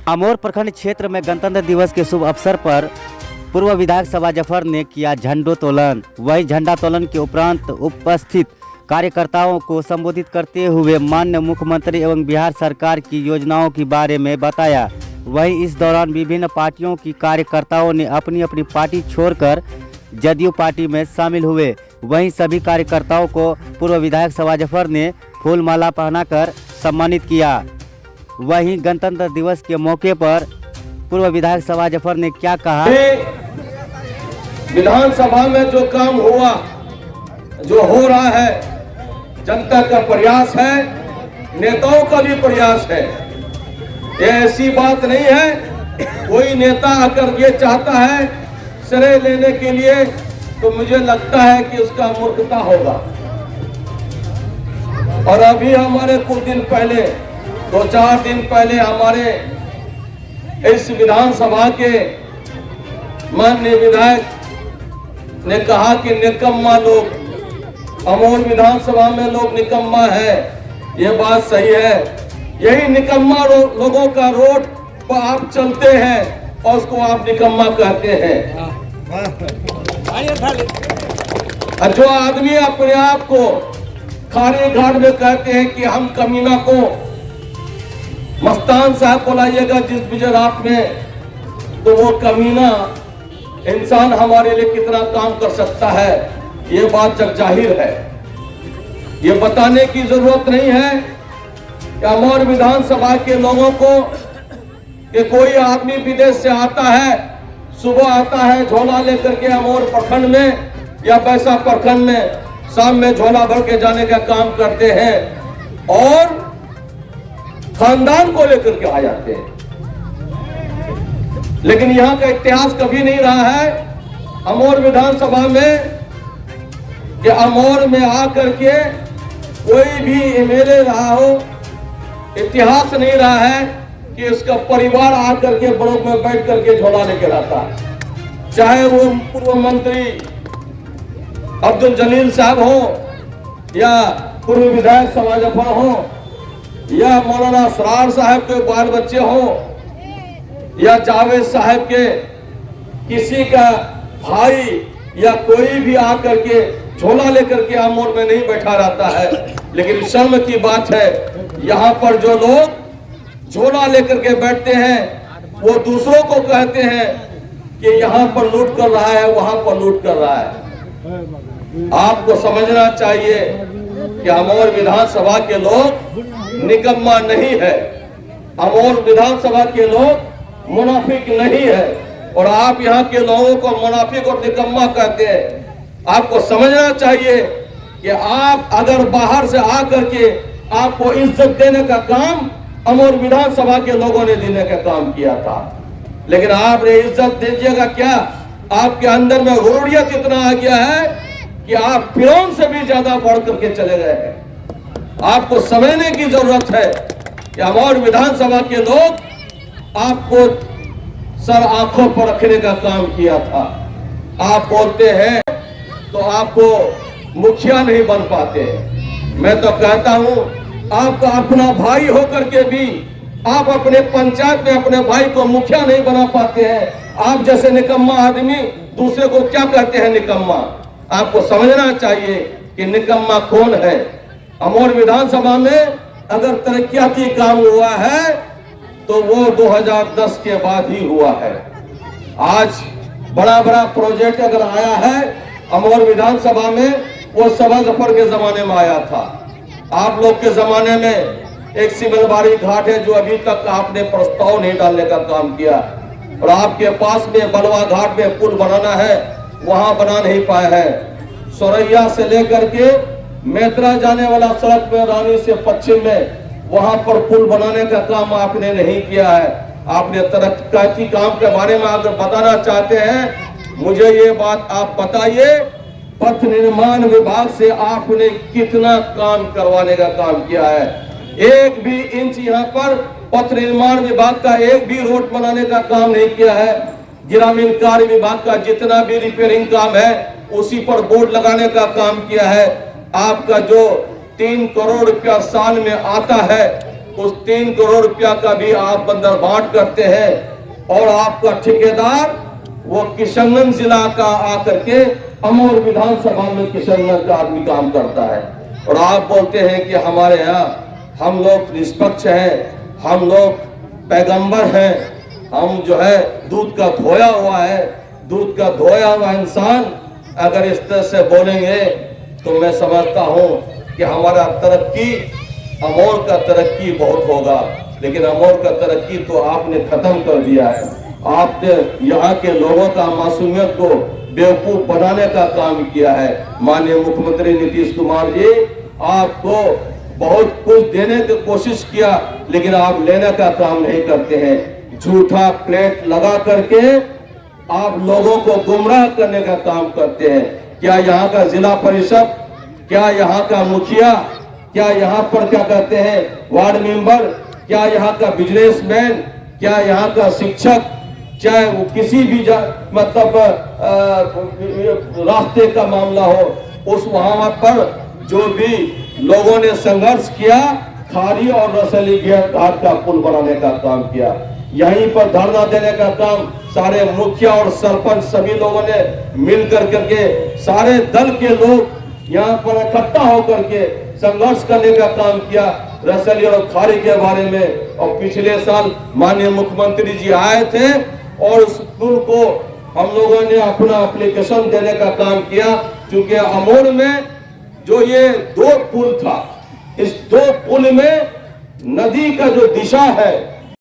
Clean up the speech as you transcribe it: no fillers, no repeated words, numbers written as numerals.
अमोर प्रखंड क्षेत्र में गणतंत्र दिवस के शुभ अवसर पर पूर्व विधायक सभा जफर ने किया झंडोत्तोलन। वहीं झंडोत्तोलन के उपरांत उपस्थित कार्यकर्ताओं को संबोधित करते हुए माननीय मुख्यमंत्री एवं बिहार सरकार की योजनाओं के बारे में बताया। वहीं इस दौरान विभिन्न पार्टियों की कार्यकर्ताओं ने अपनी अपनी पार्टी छोड़कर जदयू पार्टी में शामिल हुए। वहीं सभी कार्यकर्ताओं को पूर्व विधायक सभा जफर ने फूल माला पहनाकर सम्मानित किया। वहीं गणतंत्र दिवस के मौके पर पूर्व विधायक सभा जफर ने क्या कहा। विधानसभा में जो काम हुआ, जो हो रहा है, जनता का प्रयास है, नेताओं का भी प्रयास है। ये ऐसी बात नहीं है कोई नेता आकर ये चाहता है श्रेय लेने के लिए, तो मुझे लगता है कि उसका मूर्खता होगा। और अभी हमारे कुछ दिन पहले, 2-4 दिन पहले हमारे इस विधानसभा के माननीय विधायक ने कहा कि निकम्मा लोग, अमोर विधानसभा में लोग निकम्मा है। ये बात सही है। यही निकम्मा लोगों का रोड पर आप चलते हैं और उसको आप निकम्मा कहते हैं। और जो आदमी अपने आप को खारी घाट में कहते हैं कि हम कमीना को मस्तान साहब को लाइएगा जिस गुजरात में, तो वो कमीना इंसान हमारे लिए कितना काम कर सकता है, ये बात जग जाहिर है। ये बताने की जरूरत नहीं है कि अमोर विधानसभा के लोगों को कि कोई आदमी विदेश से आता है, सुबह आता है झोला लेकर के अमोर प्रखंड में या बैसा प्रखंड में, शाम में झोला भर के जाने का काम करते हैं और खानदान को लेकर के आ जाते हैं। लेकिन यहाँ का इतिहास कभी नहीं रहा है अमोर विधानसभा में कि अमोर में आकर के कोई भी एमएलए रहा हो। इतिहास नहीं रहा है कि उसका परिवार आकर के बड़ों में बैठ करके झोला लेकर आता है, चाहे वो पूर्व मंत्री अब्दुल जलील साहब हो या पूर्व विधायक सभा जफर हो या मौलाना सरार साहब के बाल बच्चे हो या जावेद साहब के किसी का भाई या कोई भी आकर के झोला लेकर के अमोर में नहीं बैठा रहता है। लेकिन शर्म की बात है, यहाँ पर जो लोग झोला लेकर के बैठते हैं वो दूसरों को कहते हैं कि यहाँ पर लूट कर रहा है, वहां पर लूट कर रहा है। आपको समझना चाहिए कि अमोर विधानसभा के लोग निकम्मा नहीं है, अमोर विधानसभा के लोग मुनाफिक नहीं है। और आप यहाँ के लोगों को मुनाफिक और निकम्मा कहते हैं। आपको समझना चाहिए कि आप अगर बाहर से आकर के आपको इज्जत देने का काम अमोर विधानसभा के लोगों ने देने का काम किया था, लेकिन आपने इज्जत दीजिएगा क्या? आपके अंदर में गुरूरियत इतना आ गया है कि आप फिरौन से भी ज्यादा बढ़ करके चले गए हैं। आपको समझने की जरूरत है कि अमोर विधानसभा के लोग आपको सर आंखों पर रखने का काम किया था। आप बोलते हैं तो आपको मुखिया नहीं बन पाते। मैं तो कहता हूं आपका अपना भाई होकर के भी आप अपने पंचायत में अपने भाई को मुखिया नहीं बना पाते हैं। आप जैसे निकम्मा आदमी दूसरे को क्या कहते हैं? निकम्मा। आपको समझना चाहिए कि निकम्मा कौन है। अमोर विधानसभा में अगर तरक्याती काम हुआ है तो वो 2010 के बाद ही हुआ है। आज बड़ा बड़ा प्रोजेक्ट अगर आया है अमोर विधानसभा में, वो सभा जफर के जमाने में आया था। आप लोग के जमाने में एक सिमलबाड़ी घाट है जो अभी तक आपने प्रस्ताव नहीं डालने का काम किया, और आपके पास में बलवा घाट में पुल बनाना है, वहां बना नहीं पाया है। सोरैया से लेकर के मेत्रा जाने वाला सड़क में रानी से पश्चिम में वहां पर पुल बनाने का काम आपने नहीं किया है। आपने तरक्की काम के बारे में अगर बताना चाहते हैं, मुझे ये बात आप बताइए, पथ निर्माण विभाग से आपने कितना काम करवाने का काम किया है? एक भी इंच यहाँ पर पथ निर्माण विभाग का एक भी रोड बनाने का काम नहीं किया है। ग्रामीण कार्य विभाग का जितना भी रिपेयरिंग काम है उसी पर बोर्ड लगाने का काम किया है। आपका जो 3 करोड़ रुपया साल में आता है उस 3 करोड़ रुपया का भी आप बंदर बांट करते हैं और आपका ठेकेदार वो किशनगंज जिला का आकर के अमोर विधानसभा में किशनगंज का आदमी काम करता है। और आप बोलते हैं कि हमारे यहाँ हम लोग निष्पक्ष हैं, हम लोग पैगंबर हैं, हम जो है दूध का धोया हुआ है, दूध का धोया हुआ इंसान अगर इस तरह से बोलेंगे तो मैं समझता हूँ कि हमारा तरक्की, अमोर का तरक्की बहुत होगा, लेकिन अमोर का तरक्की तो आपने खत्म कर दिया है। आपने यहाँ के लोगों का मासूमियत को बेवकूफ बनाने का काम किया है। माननीय मुख्यमंत्री नीतीश कुमार जी, आपको बहुत कुछ देने की कोशिश किया, लेकिन आप लेने का काम नहीं करते हैं। झूठा प्लेट लगा करके आप लोगों को गुमराह करने का काम करते हैं। क्या यहाँ का जिला परिषद, क्या यहाँ का मुखिया, क्या यहाँ पर क्या कहते हैं वार्ड मेंबर, क्या यहाँ का बिजनेसमैन, क्या यहाँ का शिक्षक, चाहे वो किसी भी मतलब रास्ते का मामला हो, उस वहां पर जो भी लोगों ने संघर्ष किया, खारी और रसली घाट का पुल बनाने का काम किया, यहीं पर धरना देने का काम सारे मुखिया और सरपंच सभी लोगों ने मिल करके सारे दल के लोग यहाँ पर इकट्ठा होकर के संघर्ष करने का काम किया रसली और खारी के बारे में। और पिछले साल माननीय मुख्यमंत्री जी आए थे और उस पुल को हम लोगों ने अपना एप्लीकेशन देने का काम किया, क्योंकि अमोर में जो ये 2 पुल था, इस 2 पुल में नदी का जो दिशा है